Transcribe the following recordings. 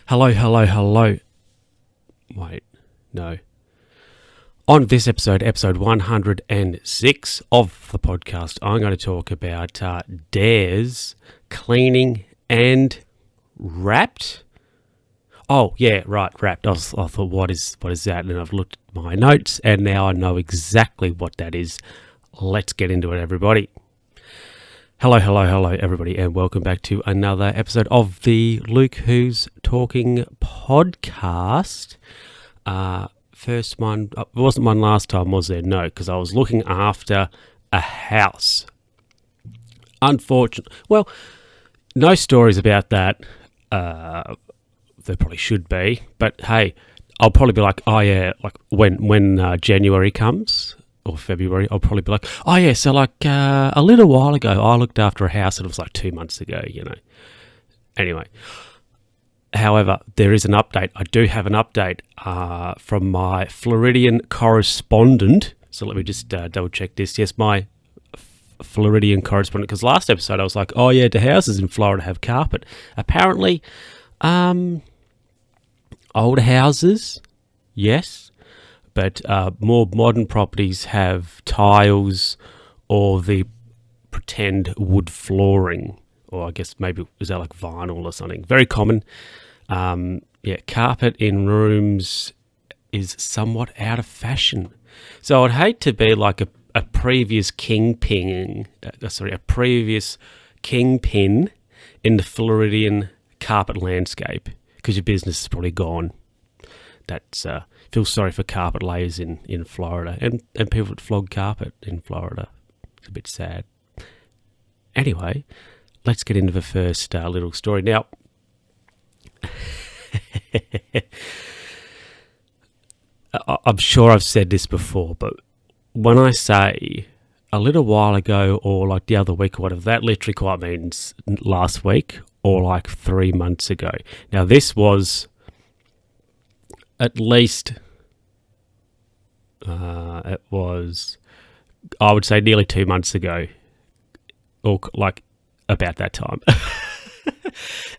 Hello. Wait, no. On this episode 106 of the podcast, I'm going to talk about dares, cleaning, and wrapped. Oh, yeah, right, wrapped. I thought, what is that? And I've looked at my notes, and now I know exactly what that is. Let's get into it, everybody. Hello, everybody, and welcome back to another episode of the Luke Who's Talking podcast. First one, it wasn't one last time, was there? No, because I was looking after a house. Unfortunately, well, no stories about that. There probably should be, but hey, I'll probably be like, oh yeah, like when January comes, or February, I'll probably be like, oh yeah, so like a little while ago, I looked after a house, and it was like 2 months ago, you know. Anyway, however, there is an update. I do have an update from my Floridian correspondent. So let me just double check this. Yes, my Floridian correspondent, because last episode I was like, oh yeah, the houses in Florida have carpet. Apparently, older houses, yes, but more modern properties have tiles or the pretend wood flooring, or I guess maybe is that like vinyl or something? Very common. Carpet in rooms is somewhat out of fashion. So I'd hate to be like a previous kingpin in the Floridian carpet landscape, because your business is probably gone. That's feel sorry for carpet layers in Florida and people that flog carpet in Florida. It's a bit sad. Anyway, let's get into the first little story. Now, I'm sure I've said this before, but when I say a little while ago or like the other week or whatever, that literally quite means last week or like 3 months ago. Now, this was at least, it was, I would say nearly 2 months ago, or like about that time.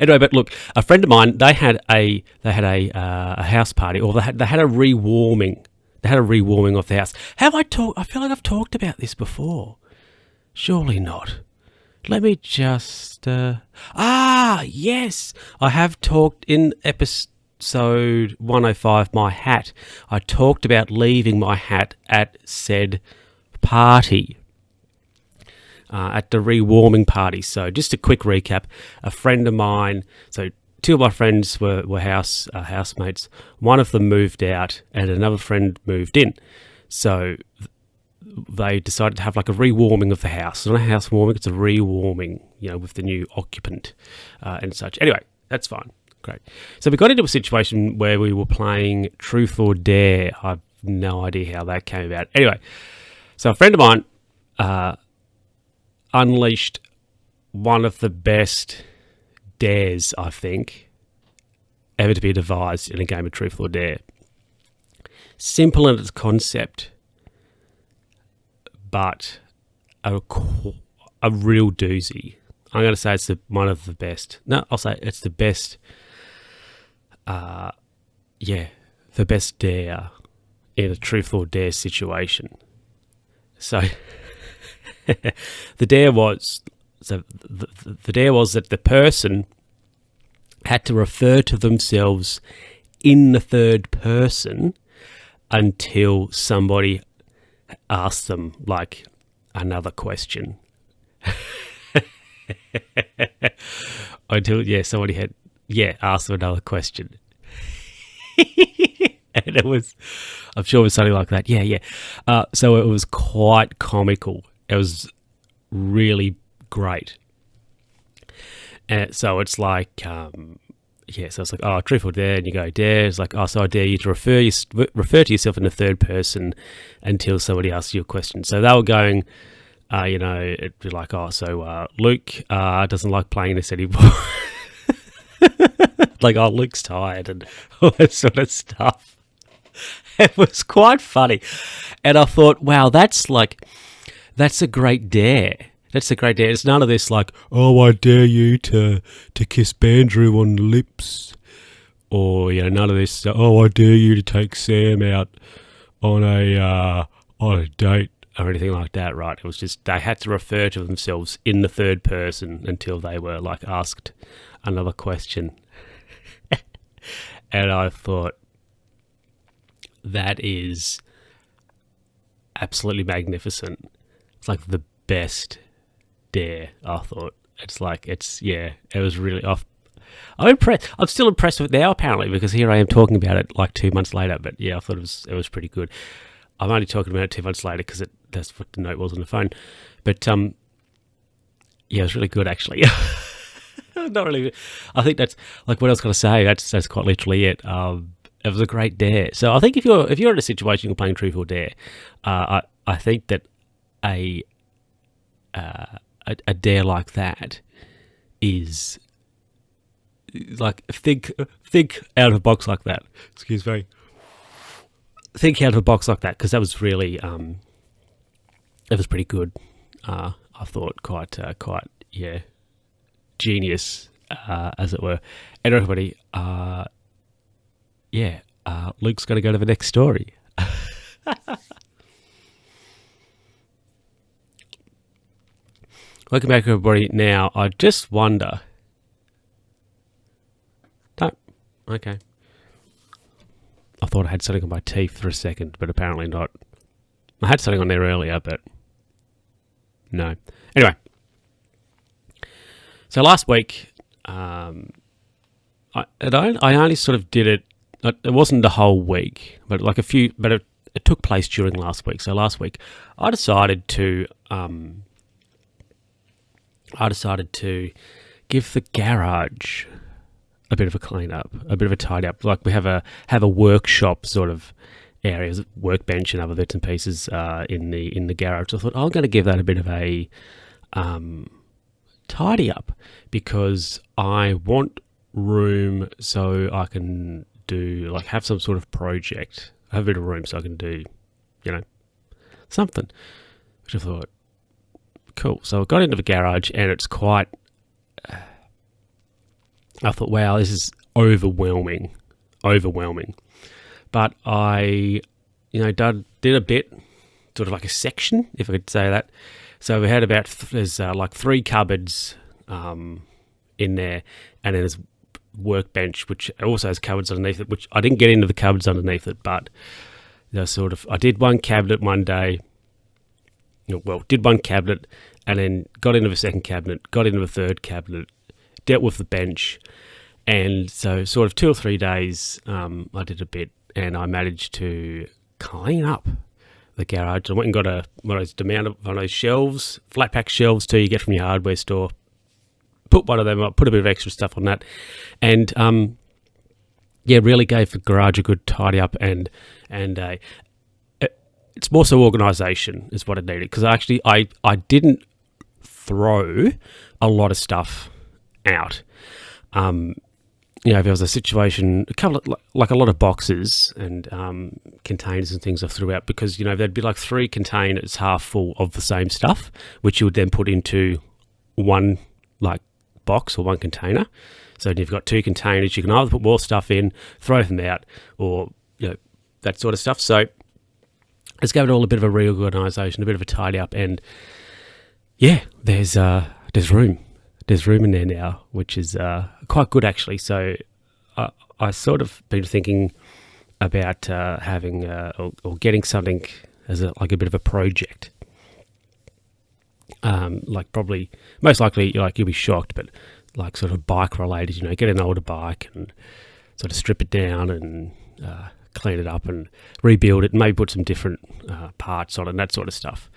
Anyway, but look, a friend of mine, they had a house party, or they had a rewarming. They had a rewarming of the house. I feel like I've talked about this before. Surely not. Let me just. Yes, I have talked in episode 105. My hat. I talked about leaving my hat at said party. At the rewarming party. So just a quick recap. A friend of mine, so two of my friends were housemates. One of them moved out and another friend moved in. So they decided to have like a rewarming of the house. It's not a housewarming, it's a rewarming, you know, with the new occupant and such. Anyway, that's fine. Great. So we got into a situation where we were playing Truth or Dare. I have no idea how that came about. Anyway, so a friend of mine unleashed one of the best dares, I think, ever to be devised in a game of Truth or Dare. Simple in its concept, but a real doozy. I'm going to say it's one of the best. No, I'll say it's the best. The best dare in a Truth or Dare situation. So the dare was that the person had to refer to themselves in the third person until somebody asked them like another question. Until somebody had asked them another question. And it was, I'm sure it was something like that. So it was quite comical. It was really great. And so it's like, so it's like, oh, Truth or Dare, and you go, Dare. It's like, oh, so I dare you to refer to yourself in the third person until somebody asks you a question. So they were going, it'd be like, oh, so Luke doesn't like playing this anymore. Like, oh, Luke's tired and all that sort of stuff. It was quite funny. And I thought, wow, that's a great dare. That's a great dare. It's none of this like, oh, I dare you to kiss Bandrew on the lips. or none of this. Oh, I dare you to take Sam out on a date or anything like that, right? It was just they had to refer to themselves in the third person until they were like asked another question. And I thought, that is absolutely magnificent. It's like the best dare, I thought. It was really off. I'm impressed. I'm still impressed with it now, apparently, because here I am talking about it like 2 months later. But yeah, I thought it was pretty good. I'm only talking about it 2 months later because that's what the note was on the phone. But yeah, it was really good actually. Not really. I think that's like what I was going to say. That's quite literally it. It was a great dare. So I think if you're in a situation you're playing Truth or Dare, I think that a dare like that is like think out of a box like that. Excuse me. Think out of a box like that, because that was really it was pretty good. I thought quite genius, as it were. And everybody, Luke's going to go to the next story. Welcome back, everybody. Now, I just wonder. No, okay. I thought I had something on my teeth for a second, but apparently not. I had something on there earlier, but no. Anyway, so last week, I only sort of did it. It wasn't the whole week, but like it took place during last week. So last week, I decided to give the garage a bit of a clean up, a bit of a tidy up. Like we have a workshop sort of areas, workbench and other bits and pieces in the garage. So I thought I'm going to give that a bit of a tidy up, because I want room so I can do have some sort of project. I have a bit of room so I can do something, which I thought cool. So I got into the garage and it's quite. I thought, wow, this is overwhelming. But I, did a bit, sort of like a section, if I could say that. So we had there's like 3 cupboards in there, and then there's workbench, which also has cupboards underneath it, which I didn't get into the cupboards underneath it, but I did one cabinet one day. Well, did one cabinet, and then got into the second cabinet, got into the third cabinet, dealt with the bench, and so sort of 2 or 3 days I did a bit, and I managed to clean up the garage. I went and got one of those shelves, flat pack shelves too, you get from your hardware store. Put one of them up, put a bit of extra stuff on that, and really gave the garage a good tidy up, and it's more so organisation is what it needed, because actually I didn't throw a lot of stuff out. If there was a situation, a lot of boxes and containers and things I threw out, because there'd be like 3 containers half full of the same stuff, which you would then put into one box or one container. So if you've got 2 containers, you can either put more stuff in, throw them out, or that sort of stuff. So let's give it all a bit of a reorganisation, a bit of a tidy up, and there's room. There's room in there now, which is quite good actually. So I sort of been thinking about having or getting something as a bit of a project. Probably, most likely, you'll be shocked, but sort of bike related. Get an older bike and sort of strip it down and clean it up and rebuild it, and maybe put some different parts on it and that sort of stuff.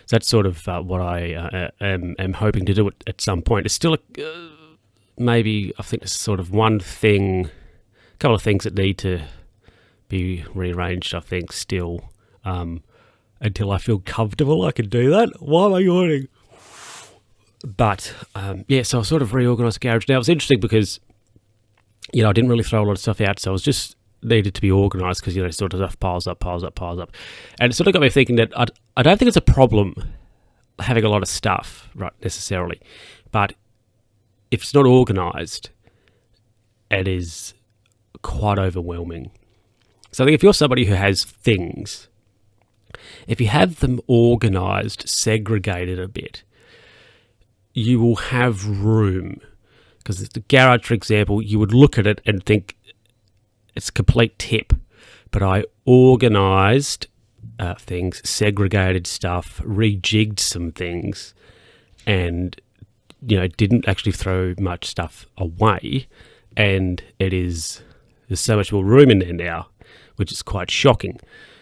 So that's sort of what I am hoping to do at some point. It's still maybe, I think, there's sort of a couple of things that need to be rearranged, I think, still, until I feel comfortable I can do that. Why am I yawning? But, so I sort of reorganised the garage. Now, it's interesting because, I didn't really throw a lot of stuff out, so I was just needed to be organised, because sort of stuff piles up, and it sort of got me thinking that I don't think it's a problem having a lot of stuff, right, necessarily, but if it's not organised, it is quite overwhelming. So I think if you're somebody who has things, if you have them organised, segregated a bit, you will have room. Because the garage, for example, you would look at it and think it's a complete tip. But I organised things, segregated stuff, rejigged some things, and didn't actually throw much stuff away. And there's so much more room in there now, which is quite shocking.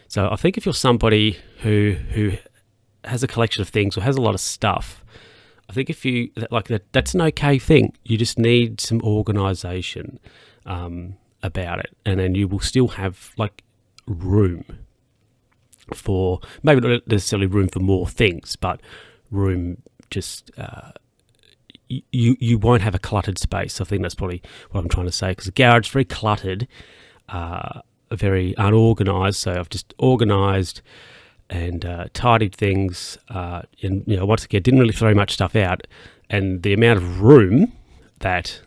So I think if you're somebody who has a collection of things or has a lot of stuff, I think if you like that, that's an okay thing. You just need some organisation about it, and then you will still have like room for, maybe not necessarily room for more things, but room just you won't have a cluttered space. I think that's probably what I'm trying to say, because the garage is very cluttered, very unorganised. So I've just organised and tidied things, and once again didn't really throw much stuff out, and the amount of room that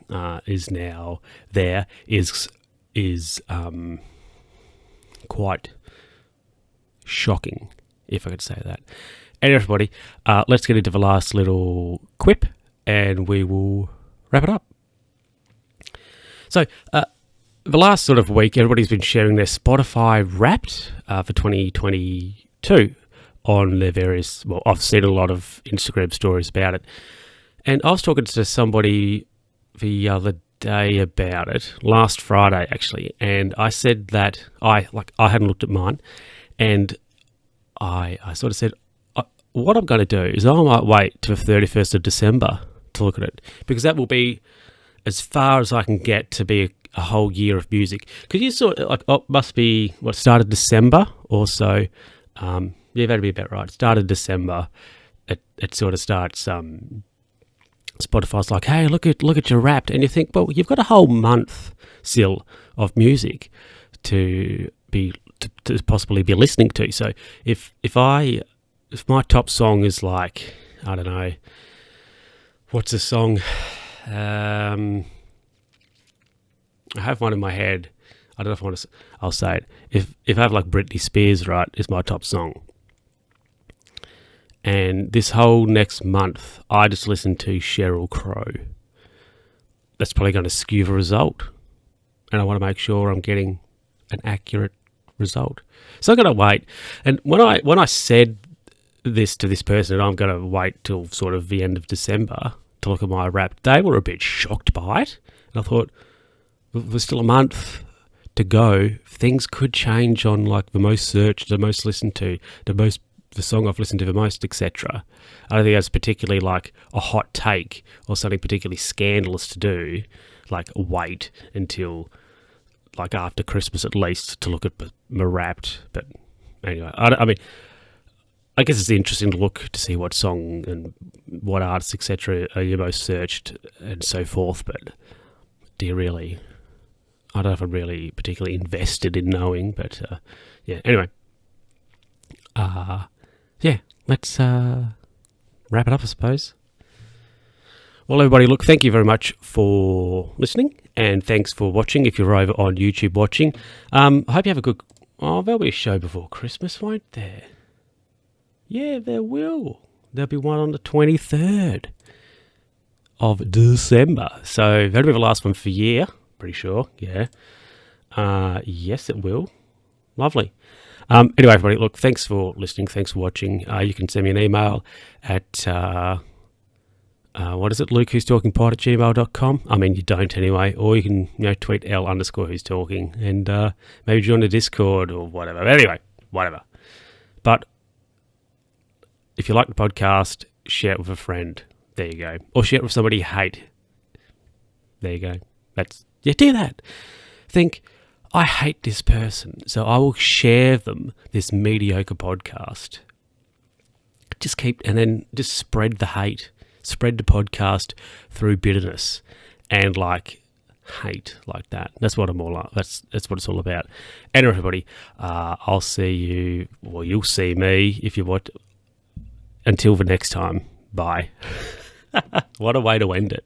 is now there is quite shocking, if I could say that. And everybody, let's get into the last little quip, and we will wrap it up. So the last sort of week, everybody's been sharing their Spotify Wrapped for 2022 on their various, well, I've seen a lot of Instagram stories about it. And I was talking to somebody the other day about it, last Friday actually, and I said that I hadn't looked at mine, and I sort of said, what I'm going to do is I might wait to the 31st of December to look at it, because that will be as far as I can get to be a whole year of music. Because you sort of must be, started December or so. Yeah, that'd be about right. Started December. It sort of starts. Spotify's like, hey, look at your Wrapped, and you think, well, you've got a whole month still of music to possibly be listening to. So if my top song is like, I don't know, what's the song? I have one in my head. I don't know if I'll say it. If I have like Britney Spears, right, is my top song. And this whole next month, I just listened to Sheryl Crow. That's probably going to skew the result. And I want to make sure I'm getting an accurate result. So I'm going to wait. And when I said this to this person, and I'm going to wait till sort of the end of December to look at my Wrapped, they were a bit shocked by it. And I thought, there's still a month to go. Things could change on like the most searched, the most listened to, the song I've listened to the most, etc. I don't think that's particularly like a hot take or something particularly scandalous to do, like wait until like after Christmas at least to look at my Wrapped. But anyway, I mean, I guess it's interesting to look to see what song and what artists, etc. are you most searched and so forth. But do you really? I don't know if I'm really particularly invested in knowing, but yeah. Anyway, yeah, let's wrap it up, I suppose. Well, everybody, look, thank you very much for listening, and thanks for watching if you're over on YouTube watching. I hope you have a good... Oh, there'll be a show before Christmas, won't there? Yeah, there will. There'll be one on the 23rd of December. So that'll be the last one for the year, pretty sure, yeah. Yes, it will. Lovely. Anyway, everybody, look, thanks for listening. Thanks for watching. You can send me an email at, what is it, lukewho'stalkingpod@gmail.com. I mean, you don't anyway. Or you can, tweet L_who's_talking and maybe join the Discord or whatever. Anyway, whatever. But if you like the podcast, share it with a friend. There you go. Or share it with somebody you hate. There you go. Do that. Think, I hate this person, so I will share them this mediocre podcast. And then just spread the hate, spread the podcast through bitterness and like hate like that. That's what I'm all like. That's what it's all about. And everybody, I'll see you, or you'll see me if you want. Until the next time. Bye. What a way to end it.